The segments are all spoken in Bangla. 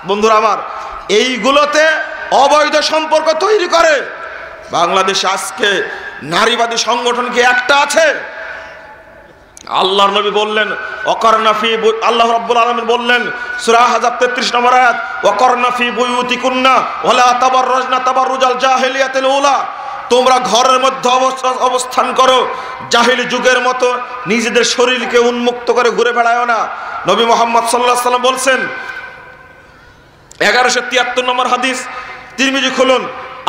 বন্ধুরা আমার, এইগুলোতে অবৈধ সম্পর্ক তৈরি করে। বাংলাদেশে আজকে নারীবাদী সংগঠন কি একটা আছে? আল্লাহর নবী বললেন ওয়াকারনা ফি, আল্লাহ রাব্বুল আলামিন বললেন সূরা আহজাব 33 নম্বর আয়াত, ওয়াকারনা ফি বুয়ুতিকুন্না ওয়ালা তাবাররাজনা তাবাররুজাল জাহিলিয়াতিল উলা, তোমরা ঘরের মধ্যে অবস্থান করো, জাহিলি যুগের মতো নিজেদের শরীরকে উন্মুক্ত করে ঘুরে বেড়ায়ও না। নবী মুহাম্মদ সাল্লাল্লাহু আলাইহি ওয়াসাল্লাম বলছেন 1173 নম্বর হাদিস, তিরমিজি খুলুন,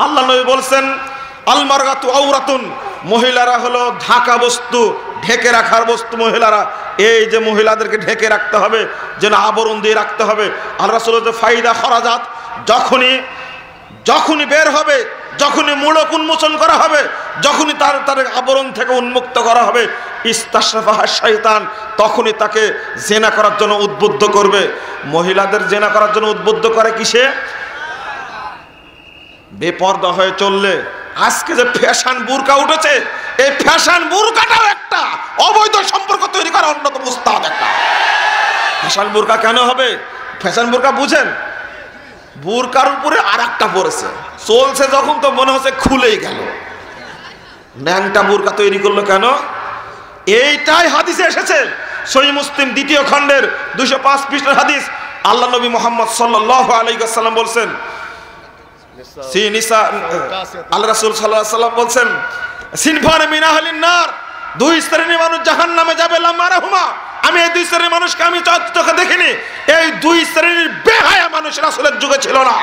আল্লাহ নবী বলছেন আল মারগাতু আওরাতুন, মহিলারা হলো ঢাকা বস্তু, ঢেকে রাখার বস্তু। মহিলারা, এই যে মহিলাদেরকে ঢেকে রাখতে হবে, যেন আবরণ দিয়ে রাখতে হবে। আল্লাহ রাসূল যে ফাইদা খরাজাত, যখনই বের হবে, যখনই মূলক উন্মোচন করা হবে, যখনই তার আবরণ থেকে উন্মুক্ত করা হবে, ইস্তাশরাফাহা শয়তান, তখনই তাকে জেনা করার জন্য উদ্বুদ্ধ করবে। মহিলাদের জেনা করার জন্য উদ্বুদ্ধ করে কিসে? বেপরদা হয়ে চললে। আজকে যে ফ্যাশন বুরকা উঠেছে, এই ফ্যাশন বুরকাটাও একটা অবৈধ সম্পর্ক তৈরি করার অন্যতম উস্তাদ। একটা ফ্যাশন বুরকা কেন হবে? ফ্যাশন বুরকা বুঝেন, বুরকার উপরে আর একটা পড়েছে, চলছে যখন তো মনে হচ্ছে খুলেই গেল। ন্যাংটা বুরকা তৈরি করলো কেন? এইটাই হাদিসে এসেছে, সহিহ মুসলিম 2য় খণ্ডের 205 পৃষ্ঠার হাদিস। আল্লাহ নবী মুহাম্মদ সাল্লাল্লাহু আলাইহি ওয়াসাল্লাম বলছেন, আল্লাহ রাসূল সাল্লাল্লাহু আলাইহি ওয়াসাল্লাম বলছেন সিনফান মিন আহলিন নার, 2 শ্রেণীর মানুষ জাহান্নামে যাবে। লামারাহুমা, আমি এই 2 শ্রেণীর মানুষকে আমি চোখে দেখিনি। এই 2 শ্রেণীর বেহায়া মানুষ রাসূলের যুগে ছিল না।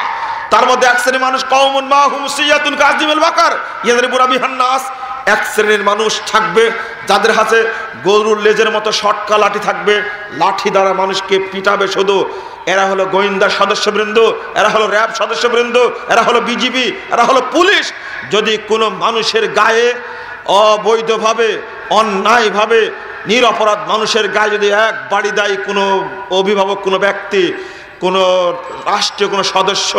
তার মধ্যে এক শ্রেণীর মানুষ কওমুন মাহুম সিয়াতুন কাযিমুল বাকার ইয়াদরিবুনা বিহান নাস, এক শ্রেণীর মানুষ থাকবে যাদের হাতে গরুর লেজের মতো শটকা লাঠি থাকবে, লাঠি দ্বারা মানুষকে পিটাবে শুধু। এরা হলো গোয়েন্দা সদস্যবৃন্দ, এরা হলো র্যাব সদস্যবৃন্দ, এরা হলো বিজিবি, এরা হলো পুলিশ। যদি কোনো মানুষের গায়ে অবৈধভাবে, অন্যায়ভাবে, নিরপরাধ মানুষের গায়ে যদি এক বাড়ি দেয় কোনো অভিভাবক, কোনো ব্যক্তি, কোনো রাষ্ট্রীয় কোনো সদস্য,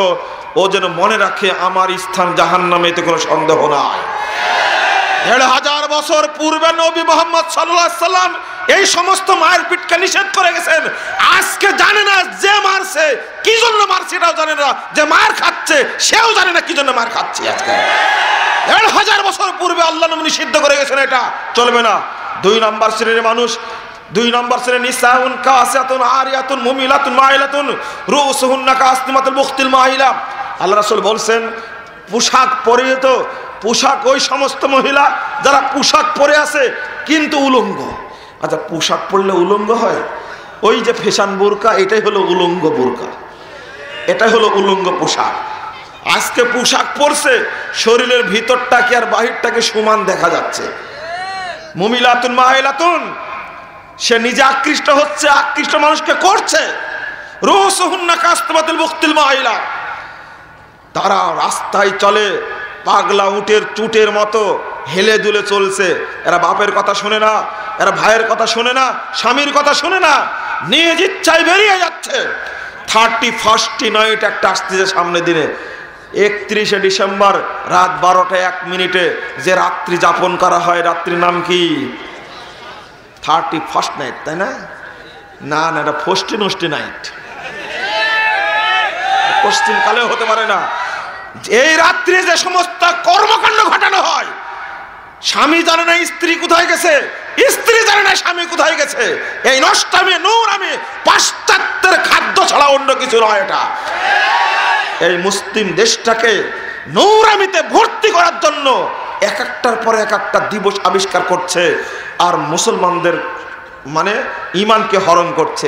ও যেন মনে রাখে আমার স্থান জাহান্নামে, এতে কোনো সন্দেহ নাই। 1500 বছর পূর্বে নবী মুহাম্মদ সাল্লাল্লাহু আলাইহি ওয়াসাল্লাম এই সমস্ত মায়ের পিঠকে নিষেধ করে গেছেন। আজকে জানে না যে মারছে কি জন্য মারছে, এটাও জানে না। যে মার খাচ্ছে সেও জানে না কি জন্য মার খাচ্ছে। আজকে 1500 বছর পূর্বে আল্লাহ নবী নিষিদ্ধ করে গেছেন, এটা চলবে না। 2 নম্বর শ্রেণীর মানুষ, 2 নম্বর শ্রেণীর নিসাউন কাসিয়াতুন আরিয়াতুন মুমিলাতুন মাইলাতুন রুসুহুন্না কাসনিমাতুল বুখতিল মাইলা। আল্লাহ রাসূল বলছেন পোশাক পরিহিত, পোশাক ওই সমস্ত মহিলা যারা পোশাক পরে আছে কিন্তু উলঙ্গ। আচ্ছা, পোশাক পরলে উলঙ্গ হয়? ওই যে ফ্যাশন বোরকা, এটাই হলো উলঙ্গ বোরকা, এটাই হলো উলঙ্গ পোশাক। আজকে পোশাক পরছে, শরীরের ভিতরটাকে আর বাহিরটাকে সমান দেখা যাচ্ছে। মুমিলাতুন মাইলাতুন, সে নিজে আকৃষ্ট হচ্ছে, আকৃষ্ট মানুষকে করছে। রুসুহুন্না কাসনিমাতুল বুখতিল মাইলা, তারা রাস্তায় চলে পাগলা উটের চুটের মতো হেলে দুলে চলছে। এরা বাপের কথা শুনে না, এরা ভাইয়ের কথা শুনে না, স্বামীর কথা শুনে না, নিজ ইচ্ছায় বেরিয়ে যাচ্ছে। 31st নাইট একটা আসতেছে সামনে দিনে, 31শে ডিসেম্বর রাত 12টা 1 মিনিটে যে রাত্রি যাপন করা হয়, রাত্রির নাম কি? 31st নাইট, তাই না? না না, এটা ফষ্টি নষ্টি নাইট, পশ্চিম কালেও হতে পারে না। এই রাত্রে যে সমস্ত কর্মকাণ্ড ঘটানো হয়, স্বামী জানে না স্ত্রী কোথায় গেছে, স্ত্রী জানে না স্বামী কোথায় গেছে। এই নষ্টামি, নোংরামি, পাশ্চাত্যের খাদ্য ছাড়া অন্য কিছু নয় এটা। এই মুসলিম দেশটাকে নোংরামিতে ভর্তি করার জন্য এক একটার পরে এক একটা দিবস আবিষ্কার করছে, আর মুসলমানদের মানে ঈমানকে হরণ করছে,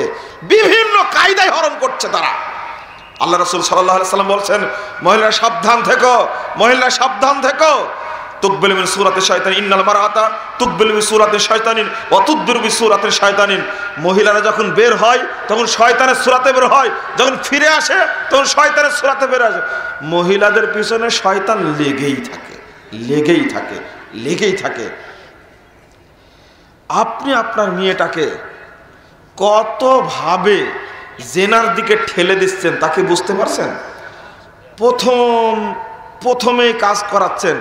বিভিন্ন কায়দায় হরণ করছে তারা। আল্লাহ রাসূল সাল্লাল্লাহু আলাইহি ওয়াসাল্লাম বলছেন মহিলারা সাবধান থেকো, মহিলারা সাবধান থেকো। তুকবিলু মিন সূরাতিশ শায়তান, ইন্নাল মারআতা তুকবিলু মিন সূরাতিশ শায়তানিন ওয়া তুদবিরু মিন সূরাতিশ শায়তানিন। মহিলারা যখন বের হয় তখন শয়তানের সূরাতে বের হয়, যখন ফিরে আসে তখন শয়তানের সূরাতে বের আসে। মহিলাদের পিছনে শয়তান লেগেই থাকে, লেগেই থাকে, লেগেই থাকে। আপনি আপনার মেয়েটাকে কতভাবে জেনার দিকে ঠেলে দিচ্ছেন তাকে বুঝতে পারছেন? প্রথমেই কাজ করাচ্ছেন,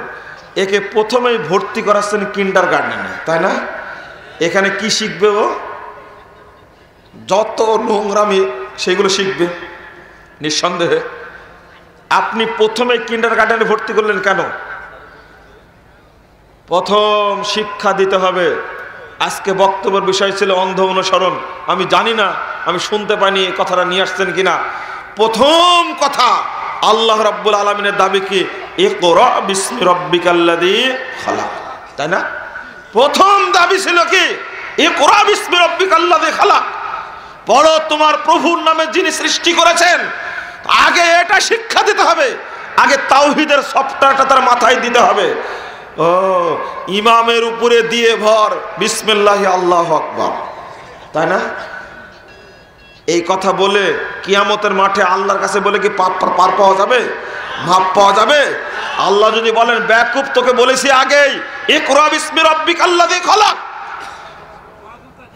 একে প্রথমেই ভর্তি করাচ্ছেন কিন্ডারগার্টেনে, তাই না? এখানে কি শিখবে ও? যত নোংরামি সেগুলো শিখবে। নিঃসন্দেহে। আপনি প্রথমে কিন্ডারগার্টেনে ভর্তি করলেন কেন? প্রথম শিক্ষা দিতে হবে। আজকে বক্তব্যের বিষয় ছিল অন্ধ অনুসরণ। আমি জানি না, আমি শুনতে পাইনি এই কথাটা নিয়ে আসছেন কিনা। প্রথম কথা, আল্লাহ রাব্বুল আলামিনের দাবি কি? ইকরা বিসমি রাব্বিকাল্লাযী খালাক, তাই না? প্রথম দাবি ছিল কি? ইকরা বিসমি রাব্বিকাল্লাযী খালাক, পড়ো তোমার প্রভুর নামে যিনি সৃষ্টি করেছেন। আগে এটা শিক্ষা দিতে হবে, আগে তাওহীদের সফটওয়্যারটা তার মাথায় দিতে হবে। ও ইমামের উপরে দিয়ে ভর বিসমিল্লাহি আল্লাহু আকবার, তাই না? এই কথা বলে কিয়ামতের মাঠে আল্লাহর কাছে বলে কি পার পাওয়া যাবে? মাপ পাওয়া যাবে? আল্লাহ যদি বলেন বেকুব, তোকে বলেছি আগেই, ইকরা বিসমি রাব্বিকাল্লাযী খালাক,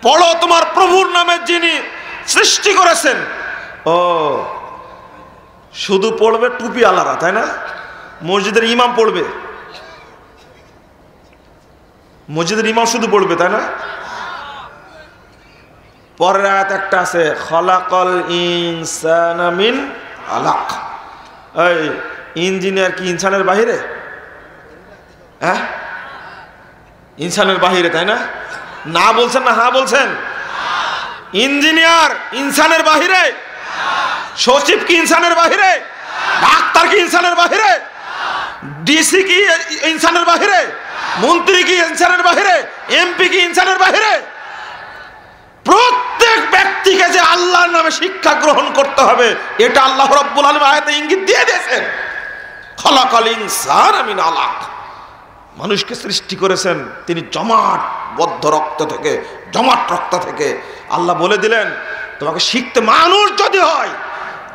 পড়ো তোমার প্রভুর নামে যিনি সৃষ্টি করেছেন। ও শুধু পড়বে টুপি আলারা, তাই না? মসজিদের ইমাম পড়বে, মসজিদের ইমাম শুধু পড়বে, তাই না? পরের আয়াত একটা আছে, খলাকাল ইনসানা মিন আলাক। এই ইঞ্জিনিয়ার কি ইনসানের বাহিরে? হ্যাঁ, ইনসানের বাহিরে, তাই না? না বলছেন না হ্যাঁ বলছেন? ইঞ্জিনিয়ার ইনসানের বাহিরে, সচিব কি ইনসানের বাহিরে, ডাক্তার কি ইনসানের বাহিরে, ডিসি কি ইনসানের বাহিরে, মন্ত্রী কি ইনসানের বাহিরে, এমপি কি ইনসানের বাহিরে? প্রত্যেক ব্যক্তিকে যে আল্লাহর নামে শিক্ষা গ্রহণ করতে হবে, এটা আল্লাহ রাব্বুল আলামিন আয়াতে ইঙ্গিত দিয়ে দিয়েছেন। খলাকাল ইনসানা মিন আলাক, মানুষকে সৃষ্টি করেছেন তিনি জমাট বদ্ধ রক্ত থেকে, জমাট রক্ত থেকে। আল্লাহ বলে দিলেন তোমাকে শিখতে মানুষ যদি হয়,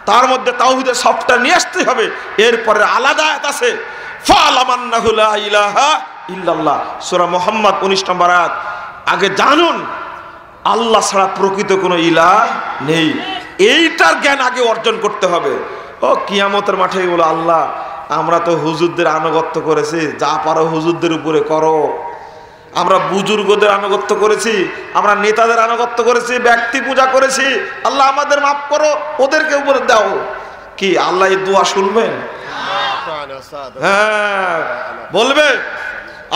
তার মধ্যে তাওহীদের সফটওয়্যার নিয়ে আসতে হবে। এরপরে আলাদা আয়াত আছে, ফালামান্নাহু লা ইলাহা ইল্লাল্লাহ, সূরা মুহাম্মদ 19 নম্বর আয়াত। আগে জানুন আল্লাহ ছাড়া প্রকৃত কোনো ইলাহ নেই, এইটার জ্ঞান আগে অর্জন করতে হবে। ও কিয়ামতের মাঠে বলো আল্লাহ আমরা তো হুজুরদের আনুগত্য করেছি, যা পারো হুজুরদের উপরে করো। আমরা বুজুর্গদের আনুগত্য করেছি, আমরা নেতাদের আনুগত্য করেছি, ব্যক্তি পূজা করেছি, আল্লাহ আমাদের মাফ করো, ওদেরকে উপরে দাও। কি আল্লাহ এই দোয়া শুনবেন? হ্যাঁ বলবে।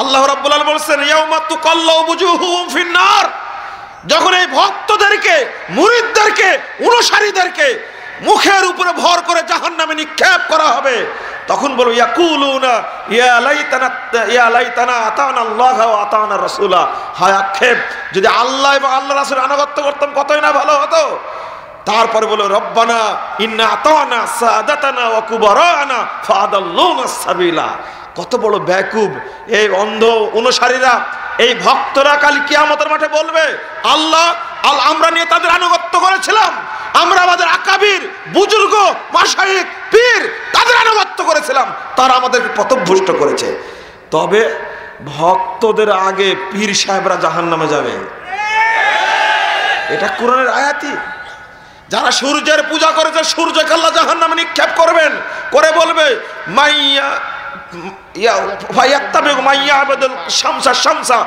আল্লাহ রাব্বুল আলামিন বলেছেন ইয়াউমা তুকাল্লাবু বুজুহুম ফিন-নার, যখন এই ভক্তদেরকে, মুরিদদেরকে, অনুসারীদেরকে মুখের উপরে ভর করে জাহান্নামে নিক্ষেপ করা হবে, তখন বলবো ইয়াকুলুনা ইয়া লাইতানা আতানা আল্লাহ ওয়া আতানা রাসূলা, হায় আক্ষেপ, যদি আল্লাহ এবং আল্লাহর রাসূলের আনুগত্য করতাম কতই না ভালো হতো। তারপরে বলো রব্বানা ইন্না আতানা সাদাতানা ওয়া কুবারানা ফাদাল্লুনা সাবিলা। কত বড় বেকুব এই অন্ধ অনুসারীরা, এই ভক্তরা কাল কিয়ামতের মাঠে বলবে আল্লাহ আমরা নিয়ে তাদের আনুগত্য করেছিলাম, আমরা আমাদের আকাবির, বুজুর্গ, মাশায়েখ, পীর তাদের আনুগত্য করেছিলাম, তারা আমাদেরকে পথভ্রষ্ট করেছে। তবে ভক্তদের আগে পীর সাহেবরা জাহান্নামে যাবে, এটা কোরআনের আয়াতই। যারা সূর্যের পূজা করেছে সূর্যকে আল্লাহ জাহান্নামে নিক্ষেপ করবেন, করে বলবে মাইয়া ফায়াত্তাবিগু মাইয়াবুদুল শামসা শামসা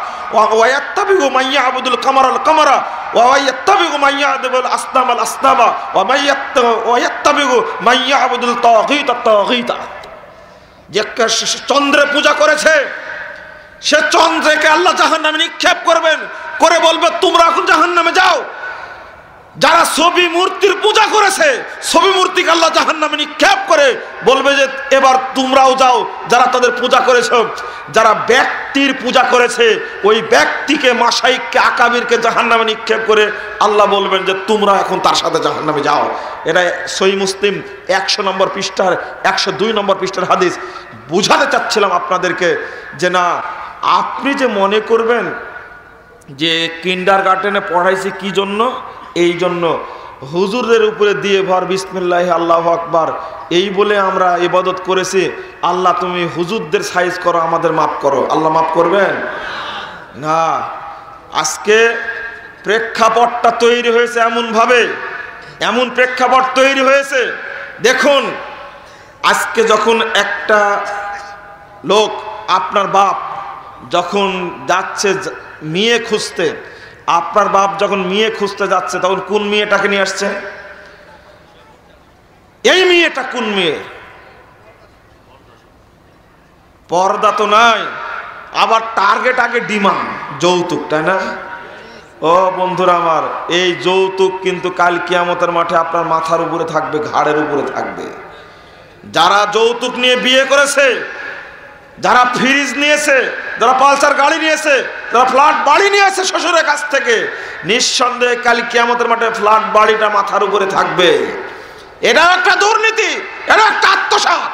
ওয়া ইয়াত্তাবিগু মাইয়াবুদুল কামারাল কামারা ওয়া ইয়াত্তাবিগু মাইয়াবুদুল আসনামাল আসনামা ওয়া ইয়াত্তাবিগু মাইয়াবুদুল তাগীতা তাগীতা। যে চন্দ্রে পূজা করেছে সে চন্দ্রকে আল্লাহ জাহান্নামে নিক্ষেপ করবেন, করে বলবে তোমরা এখন জাহান্নামে যাও। যারা ছবি মূর্তির পূজা করেছে ছবি মূর্তিকে আল্লাহ জাহান্নামে নিক্ষেপ করে বলবে যে এবার তোমরাও যাও যারা তাদের পূজা করেছো। যারা ব্যক্তির পূজা করেছে ওই ব্যক্তিকে, মাশায়েখকে, আকাবিরকে জাহান্নামে নিক্ষেপ করে আল্লাহ বলবেন যে তোমরা এখন তার সাথে জাহান্নামে যাও। এটা সহিহ মুসলিম 100 নম্বর পৃষ্ঠার 102 নম্বর পৃষ্ঠার হাদিস। বুঝাতে চাচ্ছিলাম আপনাদেরকে যে না, আপনি যে মনে করবেন যে কিন্ডারগার্টেনে পড়াইছি কি জন্য, এই জন্য হুজুরদের উপরে দিয়ে ভর বিসমিল্লাহ আল্লাহু আকবার এই বলে আমরা ইবাদত করেছি, আল্লাহ তুমি হুজুরদের সাইজ করো, আমাদের মাফ করো, আল্লাহ মাফ করবেন না। আজকে প্রেক্ষাপটটা তৈরি হয়েছে এমনভাবে, এমন প্রেক্ষাপট তৈরি হয়েছে। দেখুন আজকে যখন একটা লোক, আপনার বাপ যখন যাচ্ছে মেয়ে খুঁজতে, আপনার বাপ যখন মেয়ে খুঁজতে যাচ্ছে তখন কোন মেয়েটাকে নিয়ে আসছে? এই মেয়েটা কোন মেয়ে? পর্দা তো নাই, আবার টার্গেট আগে ডিমান্ড, যৌতুক, তাই না? ও বন্ধুরা আমার, এই যৌতুক কিন্তু কাল কিয়ামতের মাঠে আপনার মাথার উপরে থাকবে, ঘাড়ের উপরে থাকবে। যারা যৌতুক নিয়ে বিয়ে করেছে, যারা ফ্রিজ নিয়েছে, যারা পালসার গাড়ি নিয়েছে, যারা ফ্ল্যাট বাড়ি নিয়েছে শ্বশুরের কাছ থেকে, নিঃসন্দেহে কাল কিয়ামতের মাঠে ফ্ল্যাট বাড়িটা মাথার উপরে থাকবে। এটা একটা দুর্নীতি, এটা একটা আত্মসাৎ।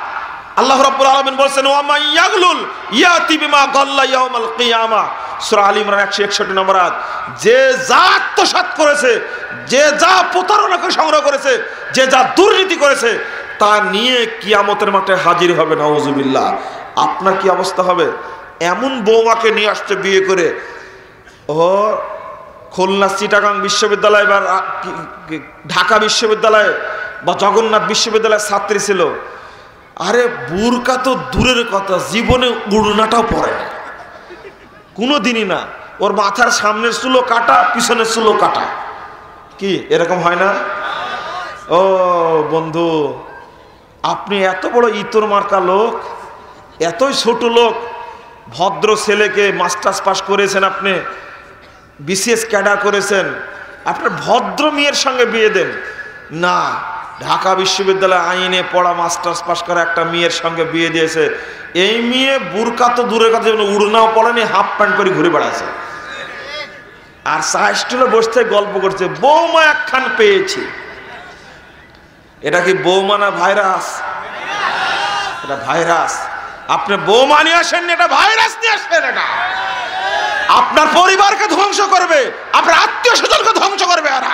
আল্লাহ রাব্বুল আলামিন বলেন, ওয়া মান ইয়াগলুল ইয়াতি বিমা গাল্লা ইয়াউমাল কিয়ামা, সূরা আল ইমরান 161 নম্বর আয়াত। যে যা আত্মসাৎ করেছে, যে যা প্রতারণা করে সংগ্রহ করেছে, যে যা দুর্নীতি করেছে, তা নিয়ে কিয়ামতের মাঠে হাজির হবে। নাউজুবিল্লাহ। আপনার কি অবস্থা হবে? এমন বৌমাকে নিয়ে আসছে বিয়ে করে, ও খুলনা চিটাগাং বিশ্ববিদ্যালয় বা ঢাকা বিশ্ববিদ্যালয় বা জগন্নাথ বিশ্ববিদ্যালয়ের ছাত্রী ছিল। আরে বুরকা তো দূরের কথা, জীবনে উড়নাটাও পরে না, কোনো দিনই না। ওর মাথার সামনের চুলো কাটা, পিছনের চুলো কাটা। কি এরকম হয় না? ও বন্ধু, আপনি এত বড় ইতর মার্কা লোক, এতই ছোট লোক, ভদ্র ছেলেকে মাস্টার্স পাস করেছেন, আপনি বিসিএস ক্যাডার করেছেন, আপনার ভদ্র মেয়ের সঙ্গে বিয়ে দেন না। ঢাকা বিশ্ববিদ্যালয়ে আইনে পড়া মাস্টার্স পাস করা একটা মেয়ের সঙ্গে বিয়ে দিয়েছে। এই মেয়ে বুরকা তো দূরের কথা, উড়নাও পড়েনি, হাফ প্যান্ট করে ঘুরে বেড়াচ্ছে, আর চা স্টলে বসতে গল্প করছে, বৌমা একখান পেয়েছি। এটা কি বৌমা না ভাইরাস? এটা ভাইরাস। আপনি বৌমা নিয়ে আসেন, এটা ভাইরাস নিয়ে আসবেন। এটা আপনার পরিবারকে ধ্বংস করবে, আপনার আত্মীয় স্বজনকে ধ্বংস করবে। এরা